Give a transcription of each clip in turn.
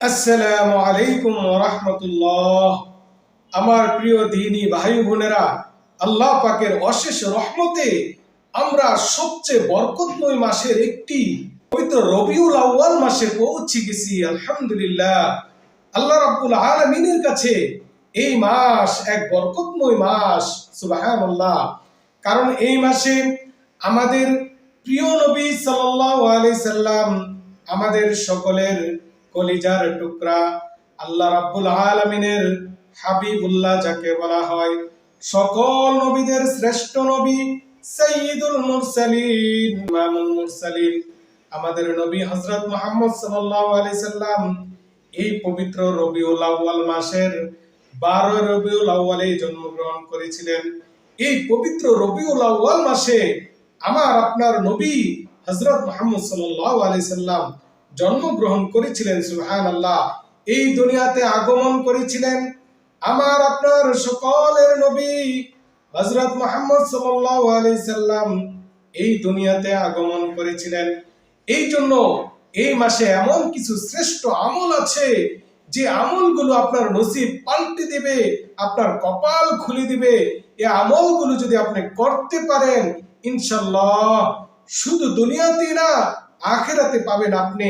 আসসালামু আলাইকুম ওয়া রাহমাতুল্লাহ। আমার প্রিয় দ্বীনী ভাই বোনেরা, আল্লাহ পাকের অশেষ রহমতে আমরা সবচেয়ে বরকতময় মাসের একটি পবিত্র রবিউল আউয়াল মাসে পৌঁছে গেছি। আলহামদুলিল্লাহ, আল্লাহ রাব্বুল আলামিনের কাছে এই মাস এক বরকতময় মাস। সুবহানাল্লাহ। কারণ এই মাসে আমাদের প্রিয় নবী সাল্লাল্লাহু আলাইহি সাল্লাম, আমাদের সকলের কলিজার টুকরা, আল্লাহ রাব্বুল আলামিনের হাবিবুল্লাহ যাকে বলা হয়, সকল নবীদের শ্রেষ্ঠ নবী, সাইয়্যিদুল মুরসালিন, ইমামুল মুরসালিন, আমাদের নবী হযরত মুহাম্মদ সাল্লাল্লাহু আলাইহি সাল্লাম এই পবিত্র রবিউল আউয়াল মাসের 12 রবিউল আউয়ালে জন্মগ্রহণ করেছিলেন। এই পবিত্র রবিউল আউয়াল মাসে আমার আপনার নবী হযরত মুহাম্মদ সাল্লাল্লাহু আলাইহি সাল্লাম জন্মগ্রহণ করেছিলেন। সুবহানাল্লাহ। এই দুনিয়াতে আগমন করেছিলেন আমার আপনার সকলের নবী হযরত মুহাম্মদ সাল্লাল্লাহু আলাইহি সাল্লাম এই দুনিয়াতে আগমন করেছিলেন। এই জন্য এই মাসে এমন কিছু শ্রেষ্ঠ আমল আছে যে আমলগুলো আপনার নসিব পাল্টে দিবে, আপনার কপাল খুলে দিবে। এই আমলগুলো যদি আপনি করতে পারেন, ইনশাআল্লাহ শুধু দুনিয়াতেই না, আখিরাতে পাবেন আপনি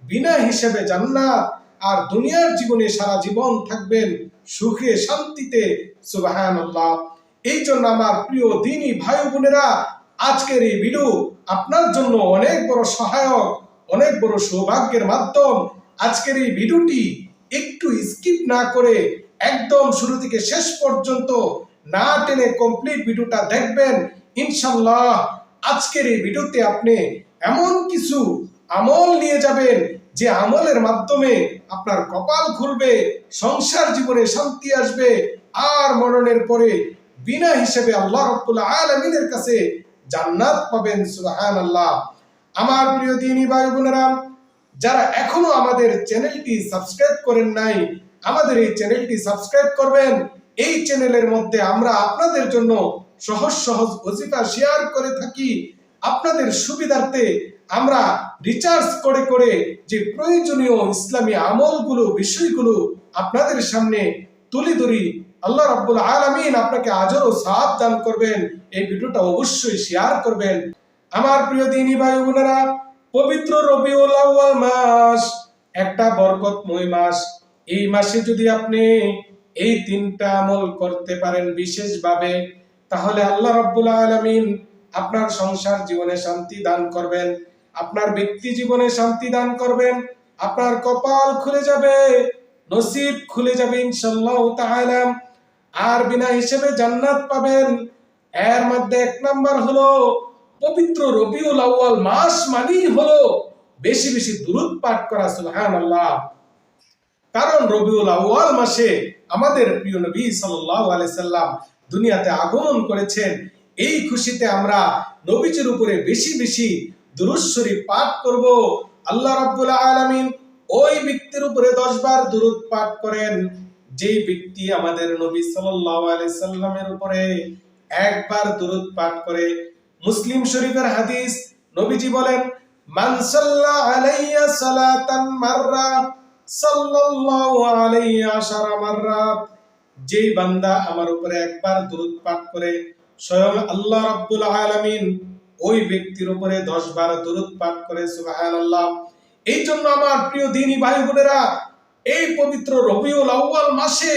বিনা হিসেবে জান্নাত। আর দুনিয়ার জীবনে সারা জীবন থাকবেন সুখে শান্তিতে। সুবহানাল্লাহ। এই জন্য আমার প্রিয় দ্বীনী ভাই বোনেরা, আজকের এই ভিডিও আপনার জন্য অনেক বড় সহায়ক, অনেক বড় সৌভাগ্যের মাধ্যম। আজকের এই ভিডিওটি একটু স্কিপ না করে একদম শুরু থেকে শেষ পর্যন্ত না টেনে কমপ্লিট ভিডিওটা দেখবেন। ইনশাআল্লাহ আজকের এই ভিডিওতে আপনি এমন কিছু আমল নিয়ে যাবেন যে আমলের মাধ্যমে আপনার কপাল খুলবে, সংসার জীবনে শান্তি আসবে, আর মরণের পরে বিনা হিসেবে আল্লাহ রাব্বুল আলামিনের কাছে জান্নাত পাবেন। সুবহানাল্লাহ। আমার প্রিয় দ্বীনী ভাই বোনেরা, যারা এখনো আমাদের চ্যানেলটি সাবস্ক্রাইব করেন নাই, আমাদের এই চ্যানেলটি সাবস্ক্রাইব করবেন। এই চ্যানেলের মধ্যে আমরা আপনাদের জন্য সহজ সহজ ওজিফা শেয়ার করে থাকি। আপনাদের সুবিধার্থে আমরা রিচার্জ করে করে যে প্রয়োজনীয় ইসলামী আমলগুলো, বিষয়গুলো আপনাদের সামনে তুলে ধরি। আল্লাহ রাব্বুল আলামিন আপনাকে আজর ও সওয়াব দান করবেন। এই ভিডিওটা অবশ্যই শেয়ার করবেন। আমার প্রিয় দ্বীনী ভাই বোনেরা, পবিত্র রবিউল আউয়াল মাস একটা বরকতময় মাস। এই মাসে যদি আপনি এই তিনটা আমল করতে পারেন বিশেষভাবে, তাহলে আল্লাহ রাব্বুল আলামিন আপনার সংসার জীবনে শান্তি দান করবেন, আপনার ব্যক্তি জীবনে শান্তি দান করবেন, আপনার কপাল খুলে যাবে, নসিব খুলে যাবে ইনশাআল্লাহ তাআলা, আর বিনা হিসেবে জান্নাত পাবেন। এর মধ্যে এক নাম্বার হলো পবিত্র রবিউল আউয়াল মাস মানেই হলো বেশি বেশি দুরূদ পাঠ করা। সুবহানাল্লাহ। কারণ রবিউল আউয়াল মাসে আমাদের প্রিয় নবী সাল্লাল্লাহু আলাইহি সাল্লাম দুনিয়াতে আগমন করেছেন। এই খুশিতে আমরা নবীজির উপরে বেশি বেশি দুরূদ শরীফ পাঠ করব। আল্লাহ রাব্বুল আলামিন ওই ব্যক্তির উপরে 10 বার দুরূদ পাঠ করেন যেই ব্যক্তি আমাদের নবী সাল্লাল্লাহু আলাইহি সাল্লামের উপরে একবার দুরূদ পাঠ করে। মুসলিম শরীফের হাদিস, নবীজি বলেন, মান সাল্লা আলাইয়া সালাতান মাররা সাল্লাল্লাহু আলাইহি আশারা মাররাত, যেই বান্দা আমার উপরে একবার দুরূদ পাঠ করে, স্বয়ং আল্লাহ রাব্বুল আলামিন ওই ব্যক্তির উপরে 10 বার দুরূদ পাঠ করে। সুবহানাল্লাহ। এই জন্য আমার প্রিয় দ্বীনী ভাই বোনেরা, এই পবিত্র রবিউল আউয়াল মাসে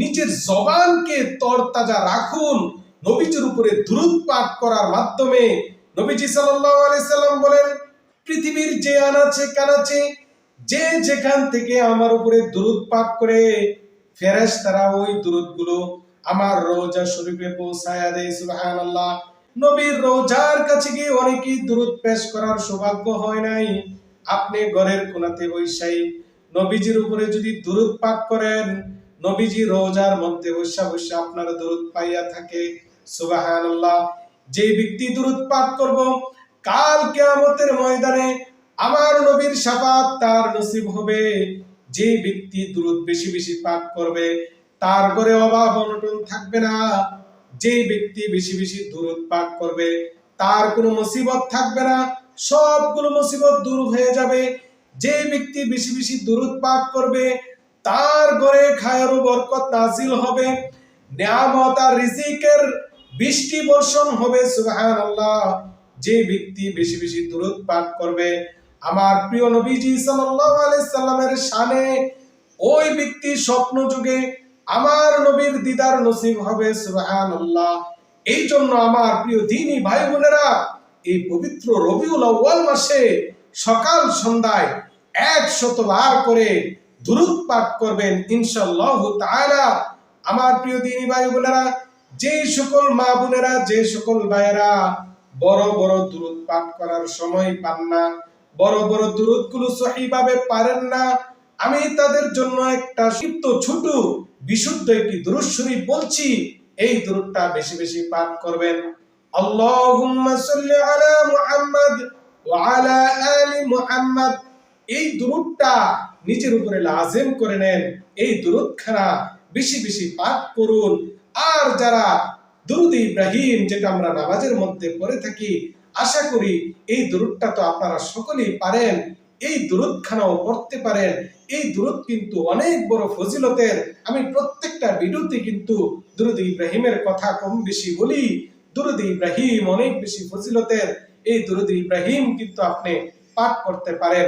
নিজের জবানকে তরতাজা রাখুন নবীজির উপরে দুরূদ পাঠ করার মাধ্যমে। নবীজি সাল্লাল্লাহু আলাইহি সাল্লাম বলেন, পৃথিবীর যে আনাচে কানাচে যে যেখান থেকে আমার উপরে দুরূদ পাঠ করে, ফেরেশতারা ওই দুরূদগুলো আমার রওজা শরীফে পৌঁছায়া দেয়। সুবহানাল্লাহ। নবীর রওজার কাছে গিয়ে অনেকেই দুরূদ পেশ করার সৌভাগ্য হয় নাই। আপনি ঘরের কোণাতে বসেই নবীজির উপরে যদি দুরূদ পাঠ করেন, নবীজি রওজার মধ্যে বসে বসে আপনার দুরূদ পাইয়া থাকে। সুবহানাল্লাহ। যে ব্যক্তি দুরূদ পাঠ করব, কাল কিয়ামতের ময়দানে আমার নবীর শাফাত তার নসিব হবে। যে ব্যক্তি দুরূদ বেশি বেশি পাঠ করবে, তার ঘরে অভাব অনটন থাকবে না। যে ব্যক্তি বেশি বেশি দুরূদ পাঠ করবে, তার কোনো মুসিবত থাকবে না, সবগুলো মুসিবত দূর হয়ে যাবে। যে ব্যক্তি বেশি বেশি দুরূদ পাঠ করবে তার ঘরে খায়ের ও বরকত নাজিল হবে, নিয়ামত আর রিজিকের বৃষ্টি বর্ষণ হবে। সুবহানাল্লাহ। যে ব্যক্তি বেশি বেশি দুরূদ পাঠ করবে আমার প্রিয় নবীজি সাল্লাল্লাহু আলাইহি সাল্লামের শানে, ওই ব্যক্তি স্বপ্ন যুগে আমার নবীর দিদার নসিব হবে। সুবহানাল্লাহ। এই জন্য আমার প্রিয় দ্বীনী ভাই বোনেরা, এই পবিত্র রবিউল আউয়াল মাসে সকাল সন্ধ্যায় 100 বার করে দুরূদ পাঠ করবেন ইনশাআল্লাহ তাআলা। আমার প্রিয় দ্বীনী ভাই বোনেরা, যে সকল মা বোনেরা, যে সকল ভাইয়েরা বড় বড় দুরূদ পাঠ করার সময় পান না, বড় বড় দুরূদ গুলো সহিভাবে পারেন না, আমি তাদের জন্য একটা ছোট বিশুদ্ধ একটি দুরূদ শরীফ বলছি, এই দুরূদটা বেশি বেশি পাঠ করবেন। আল্লাহুম্মা সাল্লি আলা মুহাম্মাদ ওয়া আলা আলি মুহাম্মাদ। এই দুরূদটা নিজের উপরে লাজিম করে নেন, এই দুরূদখানা বেশি বেশি পাঠ করুন। আর যারা দুরূদ ইব্রাহিম, যেটা আমরা নামাজের মধ্যে পড়ে থাকি, আশা করি এই দুরূদটা তো আপনারা সকলেই পারেন, এই দুরূদখানাও পড়তে পারেন। এই দুরূদ কিন্তু অনেক বড় ফজিলতের। আমি প্রত্যেকটা ভিডিওতে কিন্তু দুরূদ ইব্রাহিমের কথা কম বেশি বলি। দুরূদ ইব্রাহিম অনেক বেশি ফজিলতের। এই দুরূদ ইব্রাহিম কিন্তু আপনি পাঠ করতে পারেন।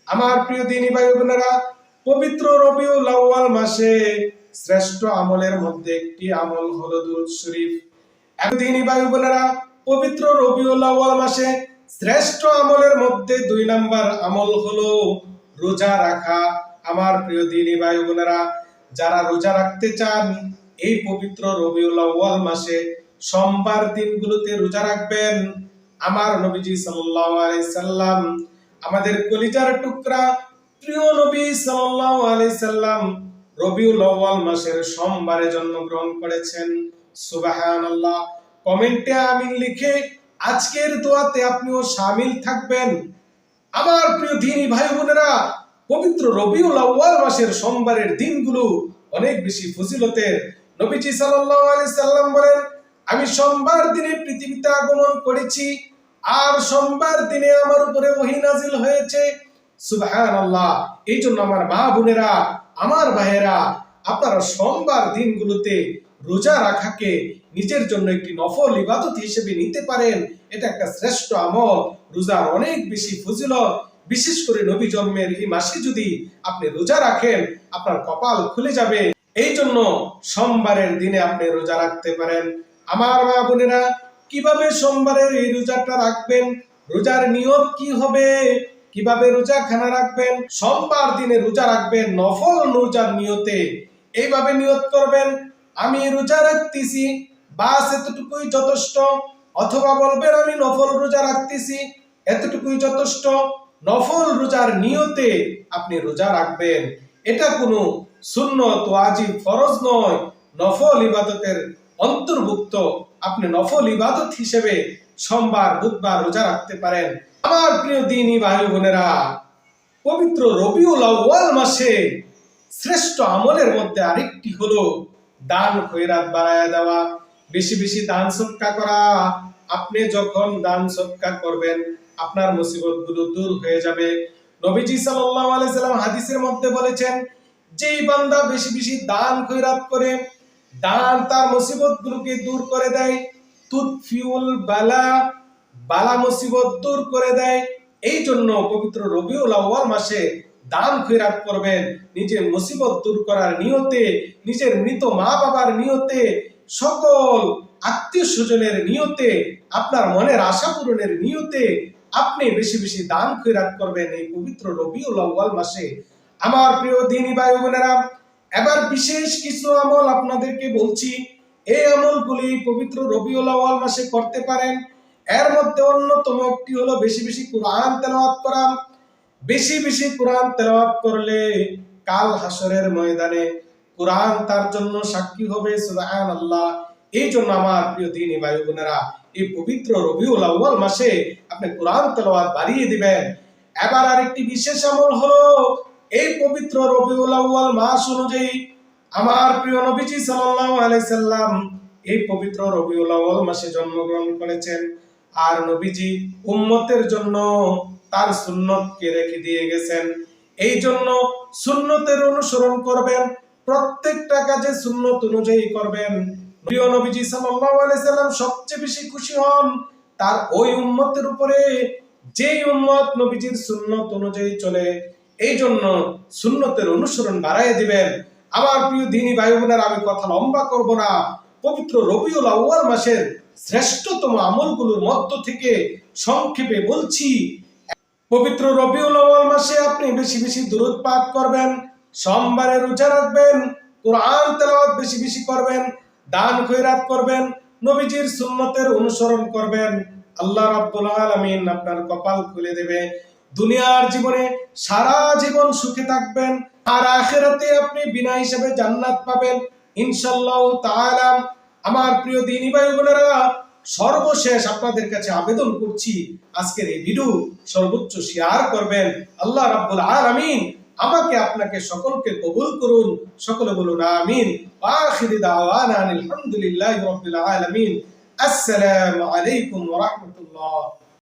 আমার প্রিয় দ্বীনী ভাই বোনেরা, পবিত্র রবিউল আউয়াল মাসে শ্রেষ্ঠ আমলের মধ্যে একটি আমল হলো দুরূদ শরীফ। দ্বীনী ভাই বোনেরা, পবিত্র রবিউল আউয়াল মাসে শ্রেষ্ঠ আমলের মধ্যে 2 নাম্বার আমল হলো রোজা রাখা। আমার প্রিয় দ্বীনী ভাই বোনেরা, যারা রোজা রাখতে চান এই পবিত্র রবিউল আউয়াল মাসে সোমবার দিনগুলোতে রোজা রাখবেন। আমার নবীজি সাল্লাল্লাহু আলাইহি সাল্লাম, আমাদের কলিজার টুকরা প্রিয় নবী সাল্লাল্লাহু আলাইহি সাল্লাম রবিউল আউয়াল মাসের সোমবারে জন্মগ্রহণ করেছেন। সুবহানাল্লাহ। কমেন্টে আমিন লিখে আজকের দোয়াতে আপনিও শামিল থাকবেন। আমার প্রিয় দ্বীনী ভাই বোনেরা, পবিত্র রবিউল আউয়াল মাসের সোমবারের দিনগুলো অনেক বেশি ফজিলতের। নবীজি সাল্লাল্লাহু আলাইহি সাল্লাম বলেন, আমি সোমবার দিনে পৃথিবীতে আগমন করেছি আর সোমবার দিনে আমার উপরে ওহী নাজিল হয়েছে। সুবহানাল্লাহ। এই জন্য আমার মা বোনেরা, আমার ভাইয়েরা, আপনারা সোমবার দিনগুলোতে রোজা রাখাকে নিজের জন্য একটি নফল ইবাদত হিসেবে নিতে পারেন। এটা একটা শ্রেষ্ঠ আমল। রোজার অনেক বেশি ফজিলত। বিশেষ করে নবী জন্মের এই মাসে যদি আপনি রোজা রাখেন, আপনার কপাল খুলে যাবে। এই জন্য সোমবারের দিনে আপনি রোজা রাখতে পারেন। আমার মা বোনেরা, কিভাবে সোমবারের এই রোজাটা রাখবেন, রোজার নিয়ত কি হবে, কিভাবে রোজা খানা রাখবেন? সোমবার দিনে রোজা রাখবেন নফল রোজার নিয়তে। এইভাবে নিয়ত করবেন, আমি রোজা রাখতেছি, বাস এতটুকুই যথেষ্ট। অথবা বলবেন আমি নফল রোজা রাখতেছি, এতটুকুই যথেষ্ট। নফল রোজার নিয়তে আপনি রোজা রাখবেন। এটা কোনো সুন্নত ওয়াজিব ফরজ নয়, নফল ইবাদতের অন্তর্ভুক্ত। আপনি নফল ইবাদত হিসেবে সোমবার বুধবার রোজা রাখতে পারেন। আমার প্রিয় দ্বীনী ভাই বোনেরা, পবিত্র রবিউল আউয়াল মাসে শ্রেষ্ঠ আমলের মধ্যে আরেকটি হলো দান খয়রাত বাড়ায়া দেওয়া, বেশি বেশি দান সদকা করা। আপনি যখন দান সদকা করবেন আপনার মুসিবতগুলো দূর হয়ে যাবে। নবীজি সাল্লাল্লাহু আলাইহি সাল্লাম হাদিসের মধ্যে বলেছেন, যেই বান্দা বেশি বেশি দান খয়রাত করে, দান তার মুসিবতগুলোকে দূর করে দেয়। তুতফিউল বালা, বালা মুসিবত দূর করে দেয়। এই জন্য পবিত্র রবিউল আউয়াল মাসে দান খয়রাত করবেন নিজের মুসিবত দূর করার নিয়তে, নিজের মৃত মা বাবার নিয়তে, সকল আত্মীয় স্বজনের নিয়তে, আপনার মনের আশা পূরণের নিয়তে আপনি বেশি বেশি দান খয়রাত করবেন এই পবিত্র রবিউল আউয়াল মাসে। আমার প্রিয় দ্বীনী ভাই বোনেরা, এবার বিশেষ কিছু আমল আপনাদেরকে বলছি। এই আমলগুলি পবিত্র রবিউল আউয়াল মাসে করতে পারেন। এর মধ্যে অন্যতম একটি হলো বেশি বেশি কোরআন তেলাওয়াত করা। বেশি বেশি কোরআন তেলাওয়াত করলে কাল হাসরের ময়দানে কোরআন তার জন্য সাক্ষী হবে। সুবহানাল্লাহ। এই জন্য আমার প্রিয় দ্বীনী ভাই বোনেরা, এই পবিত্র রবিউল আউয়াল মাসে আপনি কোরআন তেলাওয়াত বাড়িয়ে দিবেন। এবার আরেকটি বিশেষ আমল হলো, এই পবিত্র রবিউল আউয়াল মাস অনুযায়ী আমার প্রিয় নবীজি সাল্লাল্লাহু আলাইহি সাল্লাম এই পবিত্র রবিউল আউয়াল মাসে জন্মগ্রহণ করেছেন। আর নবীজি উম্মতের জন্য তার সুন্নতকে রেখে দিয়ে গেছেন। এই জন্য সুন্নতের অনুসরণ করবেন, প্রত্যেকটা কাজে সুন্নত অনুযায়ী করবেন। প্রিয় নবীজি সাল্লাল্লাহু আলাইহি সাল্লাম সবচেয়ে বেশি খুশি হন তার ওই উম্মতের উপরে যেই উম্মত নবীজির সুন্নত অনুযায়ী চলে। এই জন্য সুন্নতের অনুসরণ বাড়ায় দিবেন। আমার প্রিয় দ্বীনী ভাই বোনেরা, আমি কথা লম্বা করব না। পবিত্র রবিউল আউয়াল মাসের শ্রেষ্ঠতম আমলগুলোর মধ্য থেকে সংক্ষেপে বলছি, পবিত্র রবিউল আউয়াল মাসে আপনি বেশি বেশি দুরূদ পাঠ করবেন, সোমবারে রোজা রাখবেন, কোরআন তেলাওয়াত বেশি বেশি করবেন, দান খয়রাত করবেন, নবীজির সুন্নতের অনুসরণ করবেন। আল্লাহ রাব্বুল আলামিন আপনার কপাল খুলে দেবে। দুনিয়ার জীবনে সারা জীবন সুখে থাকবেন, আর আখিরাতে আপনি বিনা হিসাবে জান্নাত পাবেন ইনশাআল্লাহ তাআলা। আমার প্রিয় দ্বীনী ভাই বোনেরা, সর্বশেষ আপনাদের কাছে আবেদন করছি, আজকের এই ভিডিও সর্বোচ্চ শেয়ার করবেন। আল্লাহ রাব্বুল আলামিন আমাকে আপনাকে সকলকে কবুল করুন। সকলে বলুন আমিন। আখিরি দাওয়ানা আলহামদুলিল্লাহি রাব্বিল আলামিন। আসসালামু আলাইকুম ওয়া রাহমাতুল্লাহ।